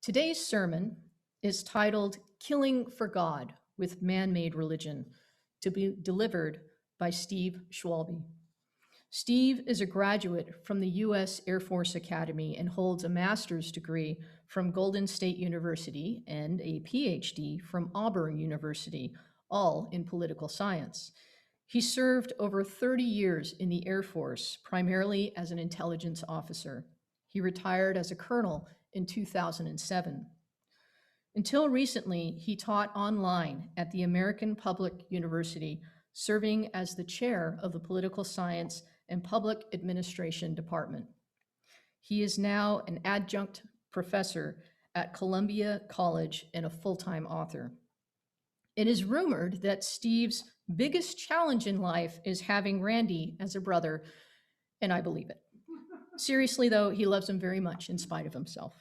Today's sermon is titled Killing for God with Man-Made Religion, to be delivered by Steve Schwalbe. Steve is a graduate from the U.S. Air Force Academy and holds a master's degree from Golden State University and a PhD from Auburn University, all in political science. He served over 30 years in the Air Force, primarily as an intelligence officer. He retired as a colonel in 2007. Until recently, he taught online at the American Public University, serving as the chair of the Political Science and Public Administration Department. He is now an adjunct professor at Columbia College and a full-time author. It is rumored that Steve's biggest challenge in life is having Randy as a brother, and I believe it. Seriously, though, he loves him very much in spite of himself.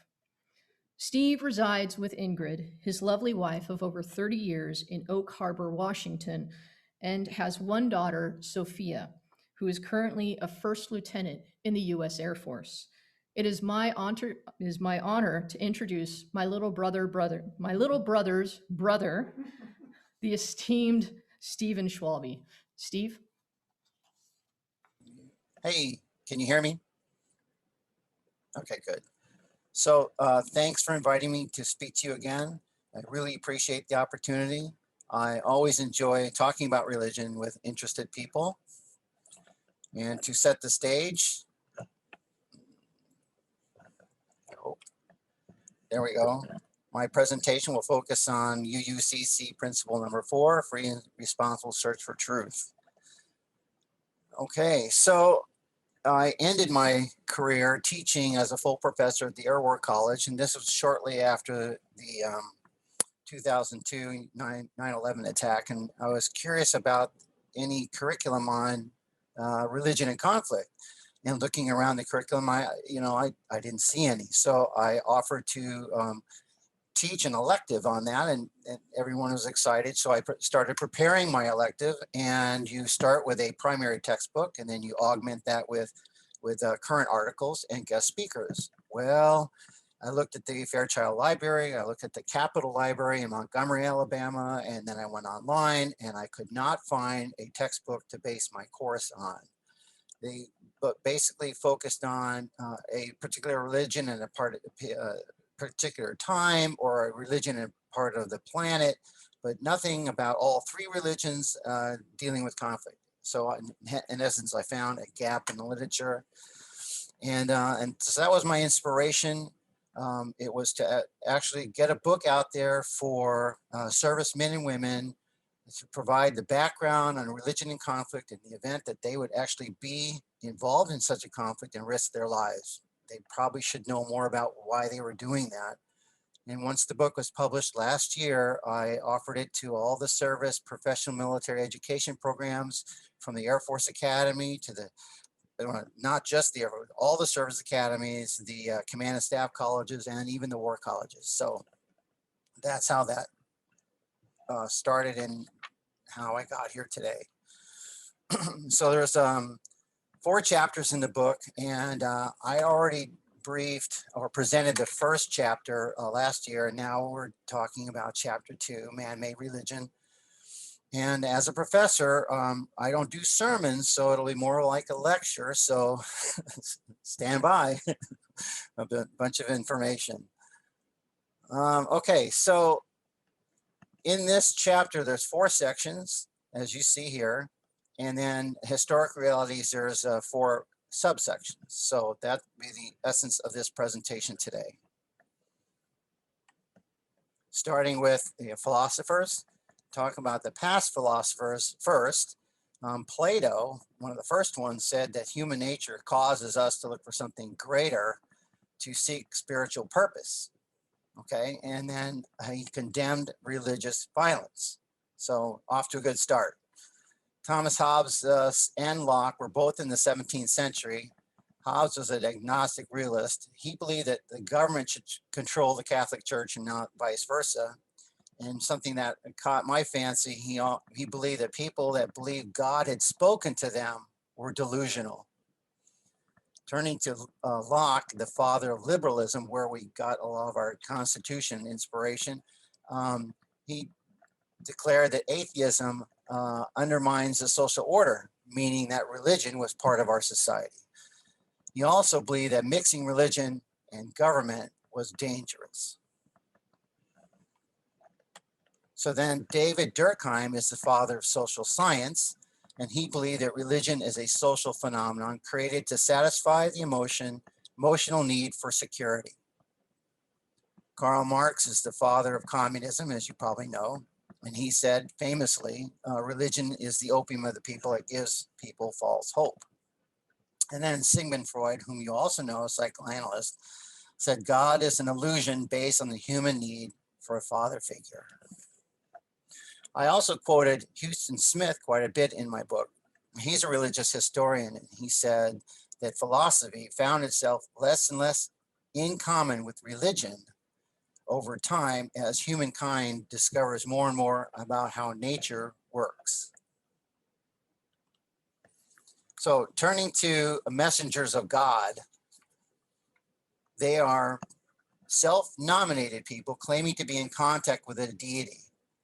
Steve resides with Ingrid, his lovely wife of over 30 years, in Oak Harbor, Washington, and has one daughter, Sophia, who is currently a first lieutenant in the U.S. Air Force. It is my honor to introduce my little brother's brother, the esteemed Stephen Schwalbe. Steve? Hey, can you hear me? Okay, good. So thanks for inviting me to speak to you again. I really appreciate the opportunity. I always enjoy talking about religion with interested people. And to set the stage, oh, there we go. My presentation will focus on UUCC principle number 4, free and responsible search for truth. Okay, so I ended my career teaching as a full professor at the Air War College, and this was shortly after the 2002 9/11 attack, and I was curious about any curriculum on religion and conflict. And looking around the curriculum, I didn't see any, so I offered to teach an elective on that, and everyone was excited. So I started preparing my elective, and you start with a primary textbook, and then you augment that with current articles and guest speakers. Well, I looked at the Fairchild Library, I looked at the Capitol Library in Montgomery, Alabama, and then I went online, and I could not find a textbook to base my course on. They basically focused on a particular religion and a particular time, or a religion and part of the planet, but nothing about all three religions dealing with conflict. So in essence, I found a gap in the literature, and so that was my inspiration. It was to actually get a book out there for servicemen and women to provide the background on religion and conflict in the event that they would actually be involved in such a conflict and risk their lives. They probably should know more about why they were doing that. And once the book was published last year, I offered it to all the service professional military education programs, from the Air Force Academy to the, not just the Air Force, all the service academies, the command and staff colleges, and even the war colleges. So that's how that started and how I got here today. So there's 4 chapters in the book, and I already briefed or presented the first chapter last year, and now we're talking about chapter 2, Man-Made Religion. And as a professor, I don't do sermons, so it'll be more like a lecture, so stand by. A bunch of information. Okay, so in this chapter, there's 4 sections, as you see here. And then historic realities, there's 4 subsections. So that would be the essence of this presentation today. Starting with the philosophers, talk about the past philosophers first. Plato, one of the first ones, said that human nature causes us to look for something greater, to seek spiritual purpose. Okay, and then he condemned religious violence. So off to a good start. Thomas Hobbes and Locke were both in the 17th century. Hobbes was an agnostic realist. He believed that the government should control the Catholic Church and not vice versa. And something that caught my fancy, he believed that people that believed God had spoken to them were delusional. Turning to Locke, the father of liberalism, where we got a lot of our Constitution inspiration, he declared that atheism undermines the social order, meaning that religion was part of our society. He also believed that mixing religion and government was dangerous. So then David Durkheim is the father of social science, and he believed that religion is a social phenomenon created to satisfy the emotional need for security. Karl Marx is the father of communism, as you probably know, and he said famously, religion is the opium of the people. It gives people false hope. And then Sigmund Freud, whom you also know, a psychoanalyst, said God is an illusion based on the human need for a father figure. I also quoted Houston Smith quite a bit in my book. He's a religious historian, and he said that philosophy found itself less and less in common with religion over time as humankind discovers more and more about how nature works. So turning to messengers of God, they are self-nominated people claiming to be in contact with a deity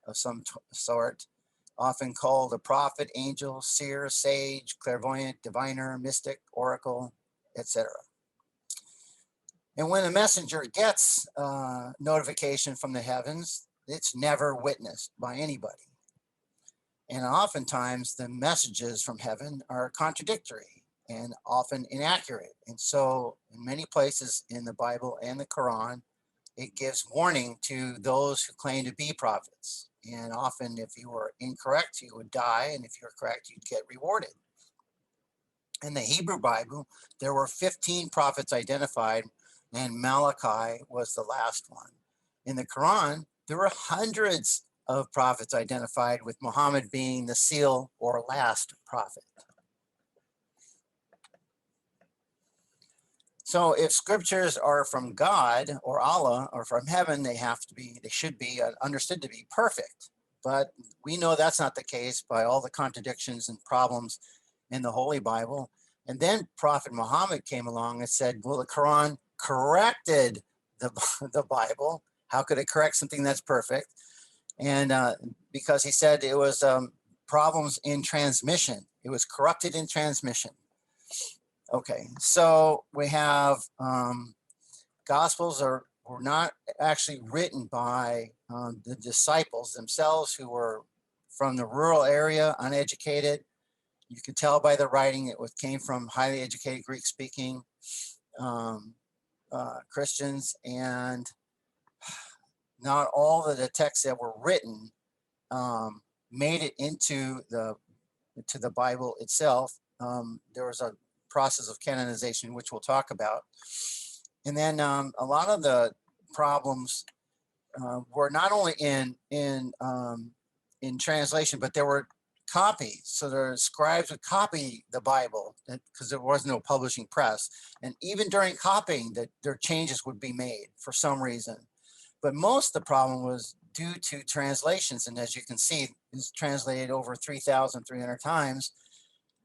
of some sort, often called a prophet, angel, seer, sage, clairvoyant, diviner, mystic, oracle, etc. And when a messenger gets notification from the heavens, it's never witnessed by anybody. And oftentimes the messages from heaven are contradictory and often inaccurate. And so in many places in the Bible and the Quran, it gives warning to those who claim to be prophets. And often if you were incorrect, you would die. And if you're correct, you'd get rewarded. In the Hebrew Bible, there were 15 prophets identified, and Malachi was the last one. In the Quran, there were hundreds of prophets identified, with Muhammad being the seal or last prophet. So if scriptures are from God or Allah or from heaven, they should be understood to be perfect. But we know that's not the case by all the contradictions and problems in the Holy Bible. And then Prophet Muhammad came along and said, well, the Quran corrected the Bible. How could it correct something that's perfect? And because he said it was problems in transmission. It was corrupted in transmission. Okay, so we have Gospels were not actually written by the disciples themselves, who were from the rural area, uneducated. You could tell by the writing it came from highly educated Greek-speaking Christians, and not all of the texts that were written made it into the Bible itself. There was a process of canonization, which we'll talk about. And then a lot of the problems were not only in translation, but there were copies. So the scribes would copy the Bible because there was no publishing press. And even during copying, their changes would be made for some reason. But most of the problem was due to translations. And as you can see, it's translated over 3,300 times.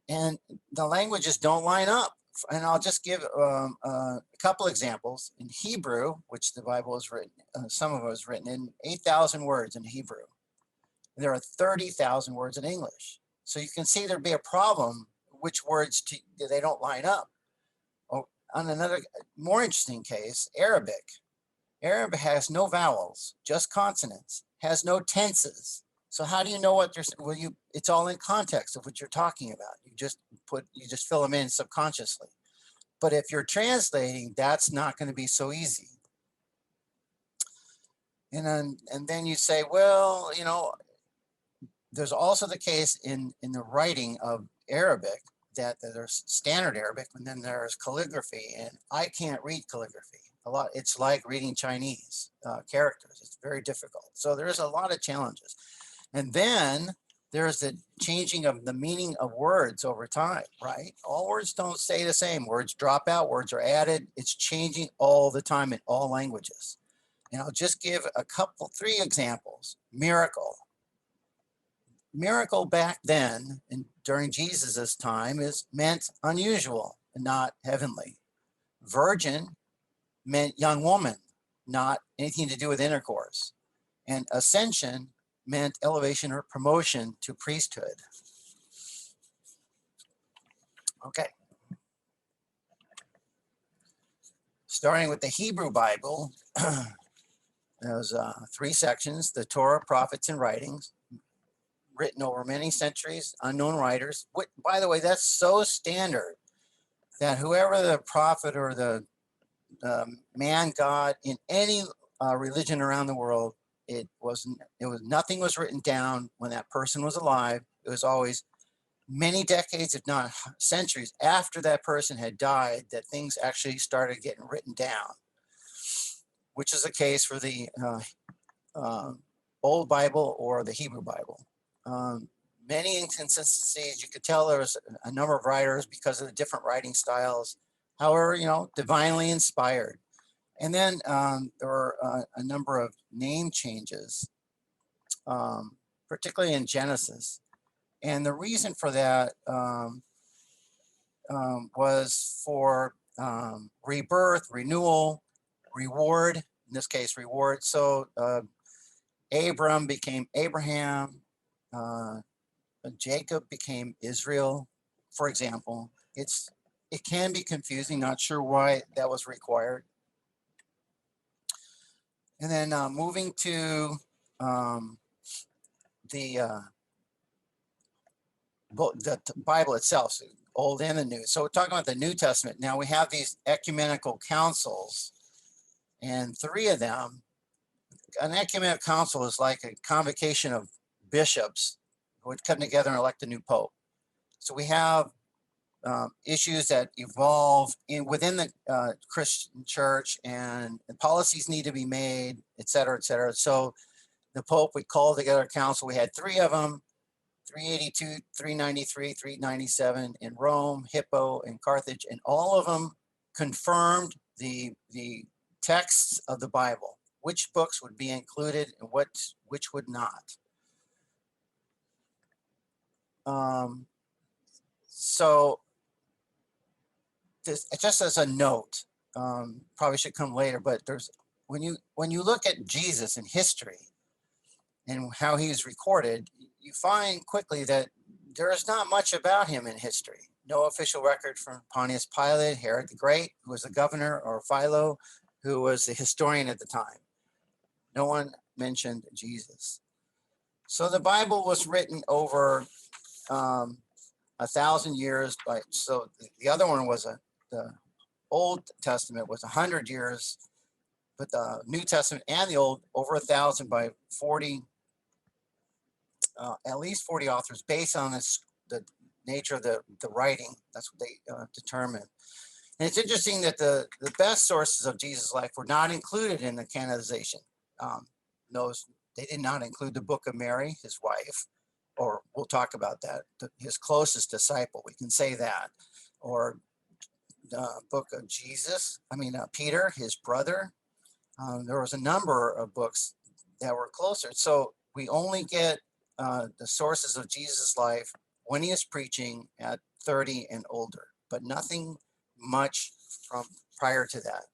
And the languages don't line up. And I'll just give a couple examples. In Hebrew, which the Bible is written, some of it was written in 8,000 words in Hebrew. There are 30,000 words in English. So you can see there'd be a problem which words they don't line up. Oh, on another more interesting case, Arabic. Arabic has no vowels, just consonants, has no tenses. So how do you know what it's all in context of what you're talking about. You just fill them in subconsciously. But if you're translating, that's not going to be so easy. And then you say, well, there's also the case in the writing of Arabic that there's standard Arabic, and then there's calligraphy, and I can't read calligraphy. It's like reading Chinese characters. It's very difficult. So there's a lot of challenges. And then there's the changing of the meaning of words over time, right? All words don't stay the same. Words drop out, words are added. It's changing all the time in all languages. And I'll just give three examples. Miracle. Miracle back then and during Jesus's time meant unusual. not heavenly. Virgin meant young woman, not anything to do with intercourse. And ascension meant elevation or promotion to priesthood. Okay. Starting with the Hebrew Bible, there's 3 sections: the Torah, prophets, and writings, written over many centuries, unknown writers. By the way, that's so standard that whoever the prophet or the man God in any religion around the world, it was nothing was written down when that person was alive. It was always many decades, if not centuries, after that person had died that things actually started getting written down, which is the case for the Old Bible or the Hebrew Bible. Many inconsistencies. You could tell there was a number of writers because of the different writing styles. However, divinely inspired. And then there were a number of name changes, particularly in Genesis. And the reason for that was for rebirth, renewal, reward, in this case, reward. So Abram became Abraham, Jacob became Israel, for example. It can be confusing, not sure why that was required. And then moving to the Bible itself, so Old and the New. So we're talking about the New Testament. Now we have these ecumenical councils, and 3 of them. An ecumenical council is like a convocation of bishops who would come together and elect a new pope. So we have issues that evolve within the Christian church, and policies need to be made, et cetera, et cetera. So the Pope would call together a council. We had 3 of them: 382, 393, 397 in Rome, Hippo, and Carthage, and all of them confirmed the texts of the Bible, which books would be included and which would not. So this, just as a note, probably should come later, but when you look at Jesus in history and how he is recorded, you find quickly that there is not much about him in history. No official record from Pontius Pilate, Herod the Great, who was the governor, or Philo, who was the historian at the time. No one mentioned Jesus. So the Bible was written over 1,000 years. So the other one was the Old Testament was 100 years, but the New Testament and the Old over 1,000 by 40, at least 40 authors, based on the nature of the writing. That's what they determined. And it's interesting that the best sources of Jesus' life were not included in the canonization. They did not include the Book of Mary, his wife, or we'll talk about that, his closest disciple, we can say that, or the book of Peter, his brother. There was a number of books that were closer. So we only get the sources of Jesus' life when he is preaching at 30 and older, but nothing much from prior to that.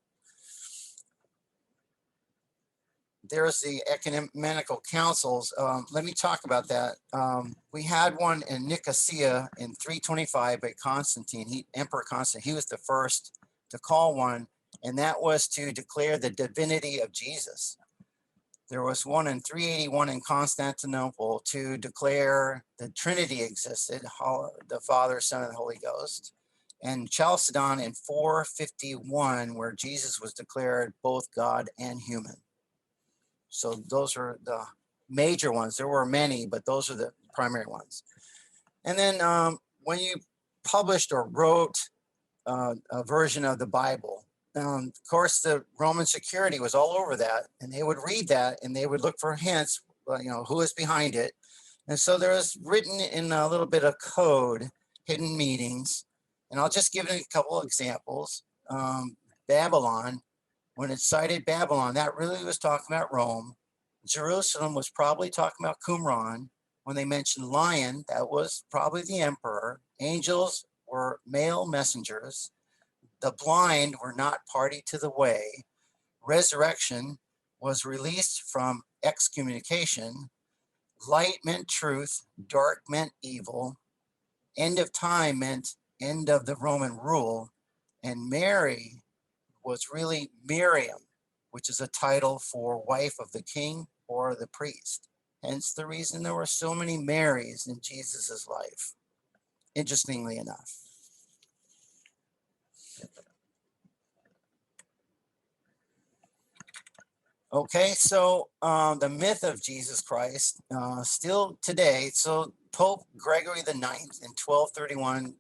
There's the ecumenical councils. Let me talk about that. We had one in Nicosia in 325 by Constantine, Emperor Constantine. He was the first to call one, and that was to declare the divinity of Jesus. There was one in 381 in Constantinople to declare the Trinity existed, the Father, Son, and Holy Ghost. And Chalcedon in 451, where Jesus was declared both God and human. So those are the major ones. There were many, but those are the primary ones. And then when you published or wrote a version of the Bible, of course, the Roman security was all over that, and they would read that and they would look for hints, who is behind it. And so there was written in a little bit of code, hidden meanings. And I'll just give a couple of examples. Babylon, when it cited Babylon, that really was talking about Rome. Jerusalem was probably talking about Qumran. When they mentioned lion, that was probably the emperor. Angels were male messengers. The blind were not party to the way. Resurrection was released from excommunication. Light meant truth, dark meant evil. End of time meant end of the Roman rule. And Mary was really Miriam, which is a title for wife of the king or the priest. Hence the reason there were so many Marys in Jesus's life, interestingly enough. Okay, so the myth of Jesus Christ, still today, so Pope Gregory the Ninth in 1231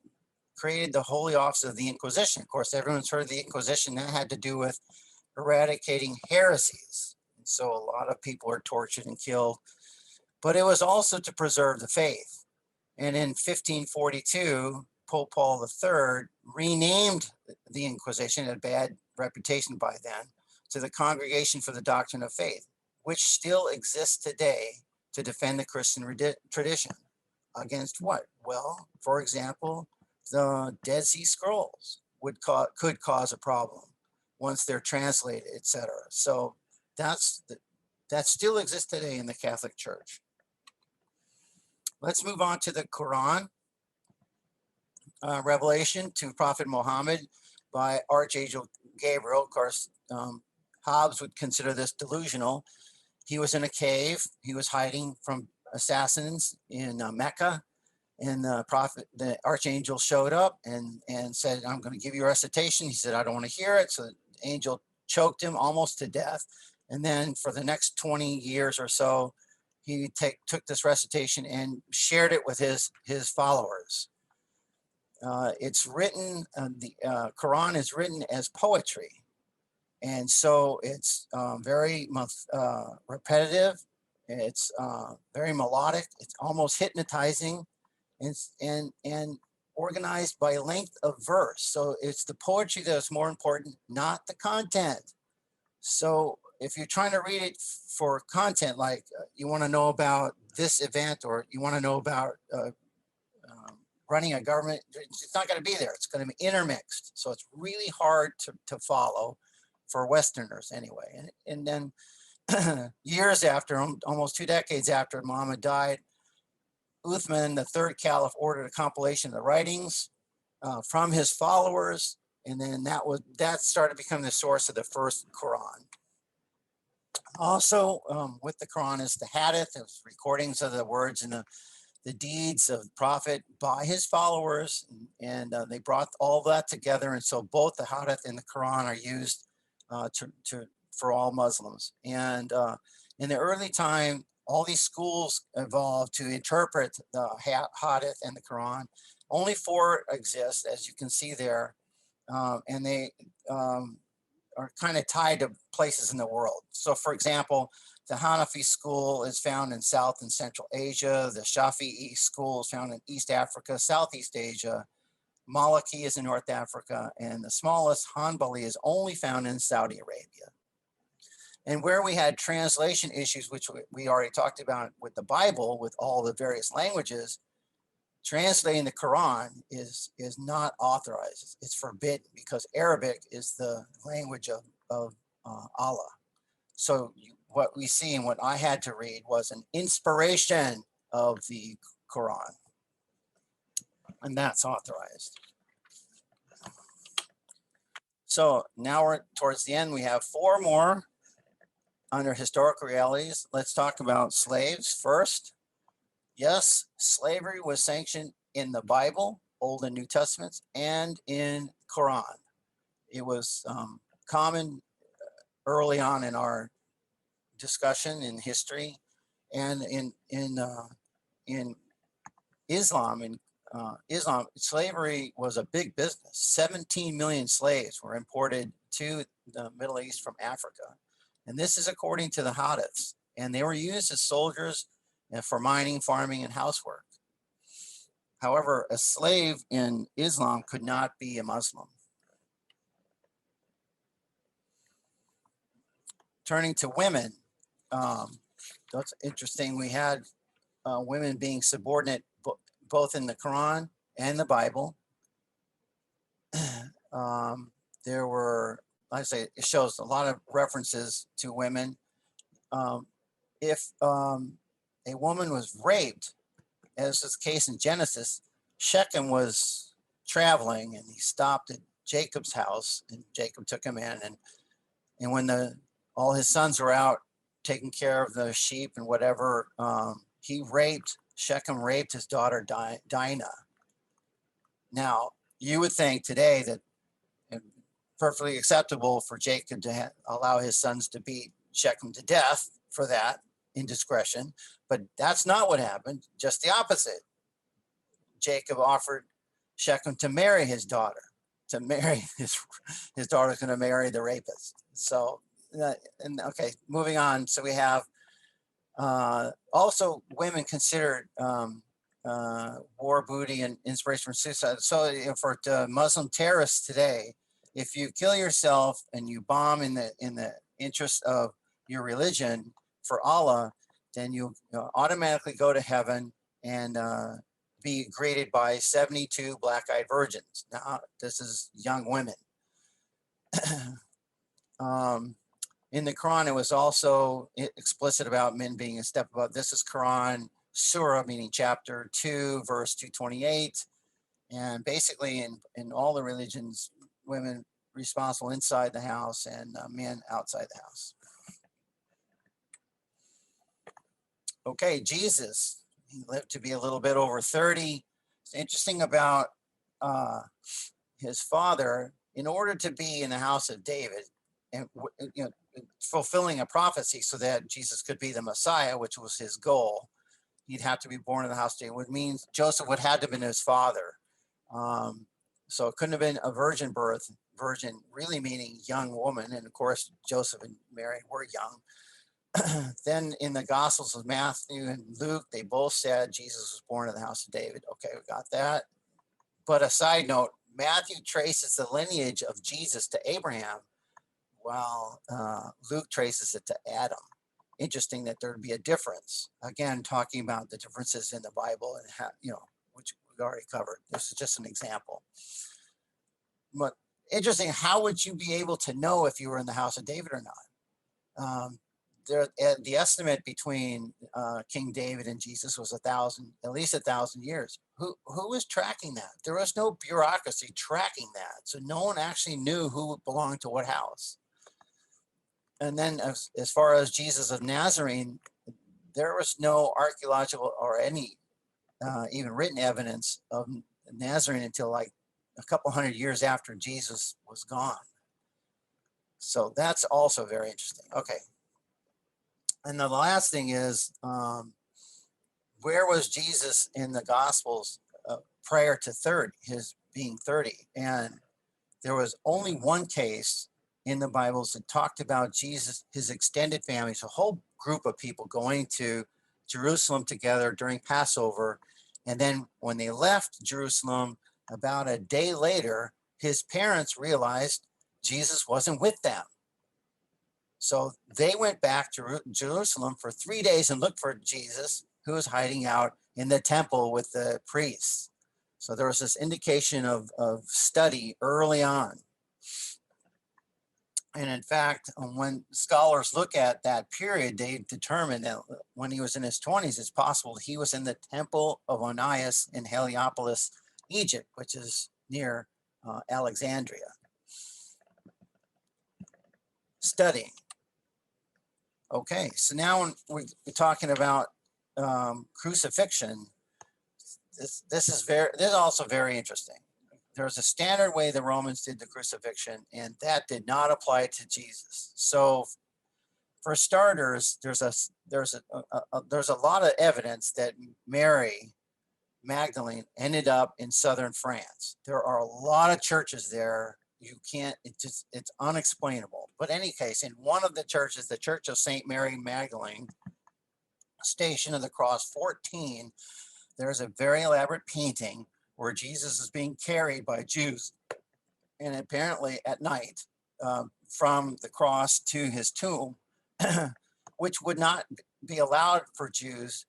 created the Holy Office of the Inquisition. Of course, everyone's heard of the Inquisition. That had to do with eradicating heresies. And so a lot of people were tortured and killed, but it was also to preserve the faith. And in 1542, Pope Paul III renamed the Inquisition, a bad reputation by then, to the Congregation for the Doctrine of Faith, which still exists today to defend the Christian tradition. Against what? Well, for example, the Dead Sea Scrolls could cause a problem once they're translated, etc. So that still exists today in the Catholic Church. Let's move on to the Quran. Revelation to Prophet Muhammad by Archangel Gabriel. Of course, Hobbes would consider this delusional. He was in a cave. He was hiding from assassins in Mecca. And the archangel showed up and said, I'm going to give you a recitation. He said, I don't want to hear it. So the angel choked him almost to death. And then for the next 20 years or so, he took this recitation and shared it with his followers. It's written, the Quran is written as poetry. And so it's very repetitive. It's very melodic. It's almost hypnotizing and organized by length of verse. So it's the poetry that is more important, not the content. So if you're trying to read it for content, like you want to know about this event or you want to know about running a government, it's not going to be there. It's going to be intermixed. So it's really hard to follow for Westerners anyway. And then years after, almost 2 decades after Muhammad died, Uthman, the third caliph, ordered a compilation of the writings from his followers. And then that started becoming the source of the first Quran. Also, with the Quran is the Hadith, it was recordings of the words and the deeds of the Prophet by his followers, and they brought all that together. And so both the Hadith and the Quran are used for all Muslims. And in the early time, all these schools evolved to interpret the Hadith and the Quran. Only 4 exist, as you can see there, and they are kind of tied to places in the world. So, for example, the Hanafi school is found in South and Central Asia. The Shafi'i school is found in East Africa, Southeast Asia. Maliki is in North Africa, and the smallest Hanbali is only found in Saudi Arabia. And where we had translation issues, which we already talked about with the Bible, with all the various languages, translating the Quran is not authorized. It's forbidden because Arabic is the language of Allah. So what we see and what I had to read was an inspiration of the Quran, and that's authorized. So now we're towards the end. We have 4 more under historical realities. Let's talk about slaves first. Yes, slavery was sanctioned in the Bible, Old and New Testaments, and in Quran. It was common early on in our discussion in history, and in Islam. In Islam, slavery was a big business. 17 million slaves were imported to the Middle East from Africa, and this is according to the Hadiths. And they were used as soldiers for mining, farming, and housework. However, a slave in Islam could not be a Muslim. Turning to women, that's interesting. We had women being subordinate both in the Quran and the Bible. There were, like I say, it shows a lot of references to women. If a woman was raped, as is the case in Genesis, Shechem was traveling and he stopped at Jacob's house and Jacob took him in. And when all his sons were out taking care of the sheep and whatever, Shechem raped his daughter Dinah. Now, you would think today that it's perfectly acceptable for Jacob to allow his sons to beat Shechem to death for that indiscretion, but that's not what happened. Just the opposite. Jacob offered Shechem to marry his daughter. To marry his daughter's going to marry the rapist. So, and okay, moving on. So we have also women considered war booty and inspiration for suicide. So for Muslim terrorists today, if you kill yourself and you bomb in the interest of your religion for Allah, then you automatically go to heaven and be greeted by 72 black-eyed virgins. Now, this is young women. In the Quran, it was also explicit about men being a step above. This is Quran Surah, meaning chapter 2, verse 228. And basically in all the religions, women responsible inside the house and men outside the house. Okay, Jesus, he lived to be a little bit over 30. It's interesting about his father. In order to be in the house of David and fulfilling a prophecy so that Jesus could be the Messiah, which was his goal, he'd have to be born in the house of David, which means Joseph would have to have been his father. So it couldn't have been a virgin birth, virgin really meaning young woman. And of course, Joseph and Mary were young. Then in the Gospels of Matthew and Luke, they both said Jesus was born in the house of David. Okay, we got that. But a side note, Matthew traces the lineage of Jesus to Abraham, while Luke traces it to Adam. Interesting that there'd be a difference. Again, talking about the differences in the Bible and how, which we've already covered. This is just an example. But interesting, how would you be able to know if you were in the house of David or not? The estimate between King David and Jesus was at least 1,000 years. Who was tracking that? There was no bureaucracy tracking that. So no one actually knew who belonged to what house. And then as far as Jesus of Nazarene, there was no archaeological or any even written evidence of Nazarene until like a couple hundred years after Jesus was gone. So that's also very interesting. Okay. And the last thing is, where was Jesus in the Gospels prior to his being 30? And there was only one case in the Bibles that talked about Jesus, his extended family, so a whole group of people going to Jerusalem together during Passover. And then when they left Jerusalem, about a day later, his parents realized Jesus wasn't with them. So they went back to Jerusalem for 3 days and looked for Jesus, who was hiding out in the temple with the priests. So there was this indication of study early on. And in fact, when scholars look at that period, they determine that when he was in his 20s, it's possible he was in the temple of Onias in Heliopolis, Egypt, which is near Alexandria, studying. Okay, so now when we're talking about crucifixion, this is also very interesting. There's a standard way the Romans did the crucifixion, and that did not apply to Jesus. So, for starters, there's a lot of evidence that Mary Magdalene ended up in southern France. There are a lot of churches there. You can't. It's unexplainable. But in any case, in one of the churches, the Church of Saint Mary Magdalene, Station of the Cross 14, there's a very elaborate painting where Jesus is being carried by Jews, and apparently at night, from the cross to his tomb, which would not be allowed for Jews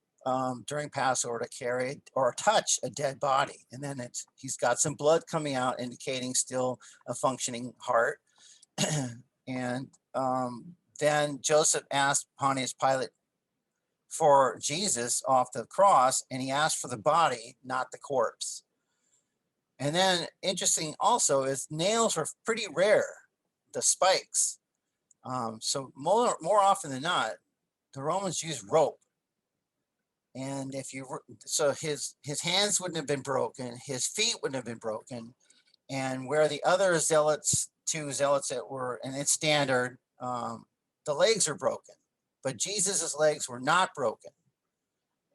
during Passover to carry or touch a dead body. And then he's got some blood coming out, indicating still a functioning heart. And then Joseph asked Pontius Pilate for Jesus off the cross, and he asked for the body, not the corpse. And then interesting also is nails were pretty rare, the spikes. So more often than not, the Romans used rope. And so his hands wouldn't have been broken, his feet wouldn't have been broken, and where the other two zealots that were, and it's standard, the legs are broken, but Jesus's legs were not broken.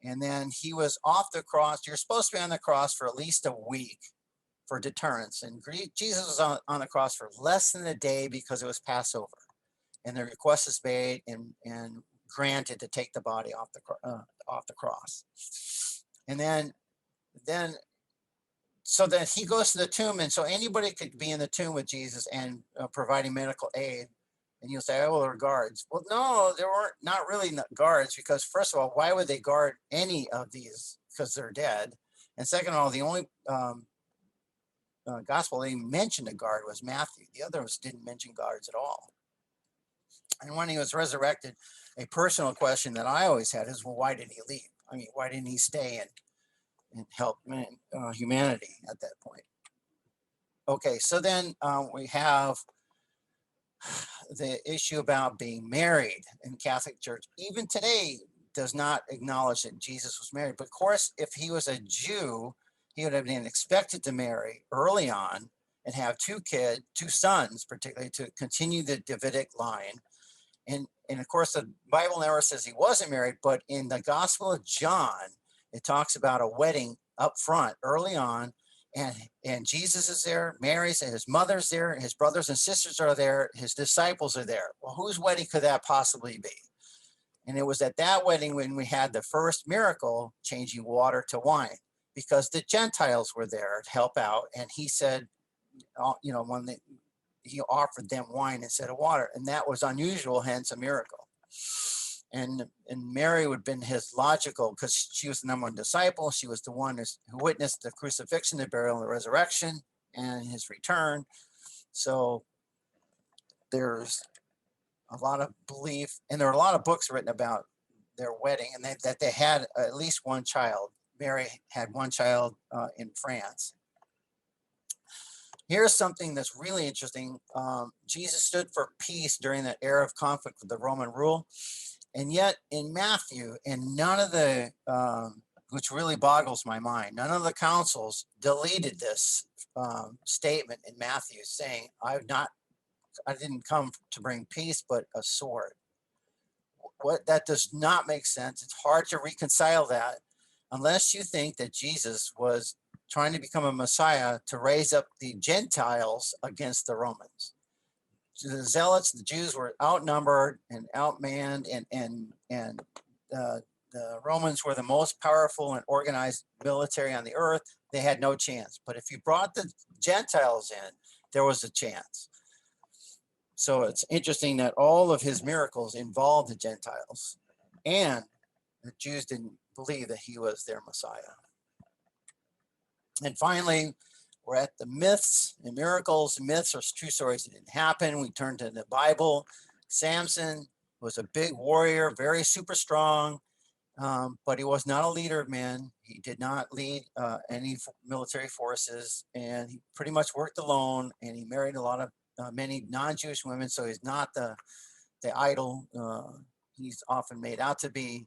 And then he was off the cross. You're supposed to be on the cross for at least a week for deterrence, and Jesus was on the cross for less than a day because it was Passover, and the request is made and granted to take the body off the cross. And then so then he goes to the tomb, and so anybody could be in the tomb with Jesus and providing medical aid. And you'll say, oh, well, there are guards. Well, no, there weren't, not really guards, because first of all, why would they guard any of these? Because they're dead. And second of all, the only gospel they mentioned a guard was Matthew. The others didn't mention guards at all. And when he was resurrected, a personal question that I always had is, well, why did he leave? I mean, why didn't he stay and help humanity at that point? Okay, so then we have the issue about being married in Catholic Church. Even today does not acknowledge that Jesus was married. But of course, if he was a Jew, he would have been expected to marry early on and have two sons, particularly to continue the Davidic line. And of course, the Bible never says he wasn't married, but in the Gospel of John, it talks about a wedding up front early on, and Jesus is there, Mary's, and his mother's there, and his brothers and sisters are there, his disciples are there. Well, whose wedding could that possibly be? And it was at that wedding when we had the first miracle, changing water to wine, because the Gentiles were there to help out. And he said, when he offered them wine instead of water, and that was unusual, hence a miracle. And Mary would have been his logical, because she was the number one disciple. She was the one who witnessed the crucifixion, the burial, and the resurrection, and his return. So there's a lot of belief, and there are a lot of books written about their wedding, and that they had at least one child. Mary had one child in France. Here's something that's really interesting. Jesus stood for peace during the era of conflict with the Roman rule. And yet in Matthew, and none of the, which really boggles my mind, none of the councils deleted this statement in Matthew saying, I didn't come to bring peace, but a sword. That does not make sense. It's hard to reconcile that unless you think that Jesus was trying to become a Messiah to raise up the Gentiles against the Romans. The zealots, the Jews, were outnumbered and outmanned, and the Romans were the most powerful and organized military on the earth. They had no chance. But if you brought the Gentiles in, there was a chance. So it's interesting that all of his miracles involved the Gentiles, and the Jews didn't believe that he was their Messiah. And finally, we're at the myths and miracles. Myths are true stories that didn't happen. We turn to the Bible. Samson was a big warrior, very super strong, but he was not a leader of men. He did not lead any military forces, and he pretty much worked alone, and he married many non-Jewish women, so he's not the idol he's often made out to be.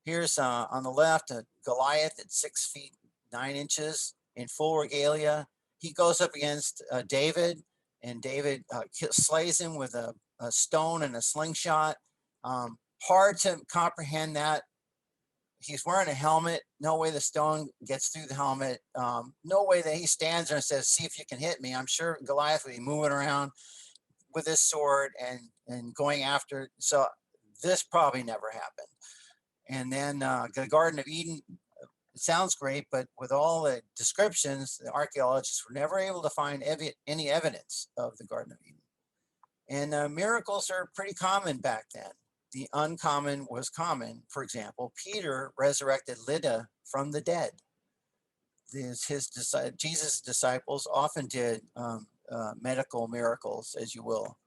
Here's on the left, Goliath at 6 feet 9 inches in full regalia. He goes up against David, and David slays him with a stone and a slingshot. Hard to comprehend that. He's wearing a helmet. No way the stone gets through the helmet. No way that he stands there and says, see if you can hit me. I'm sure Goliath would be moving around with his sword and going after. So this probably never happened. And then the Garden of Eden, it sounds great, but with all the descriptions, the archaeologists were never able to find any evidence of the Garden of Eden. And miracles are pretty common back then. the uncommon was common. For example, Peter resurrected Lydda from the dead. Jesus' disciples often did medical miracles, as you will,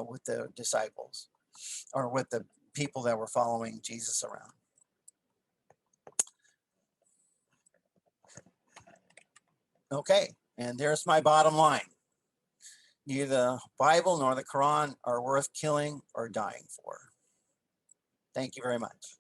with the disciples or with the people that were following Jesus around. Okay, and there's my bottom line. Neither the Bible nor the Quran are worth killing or dying for. Thank you very much.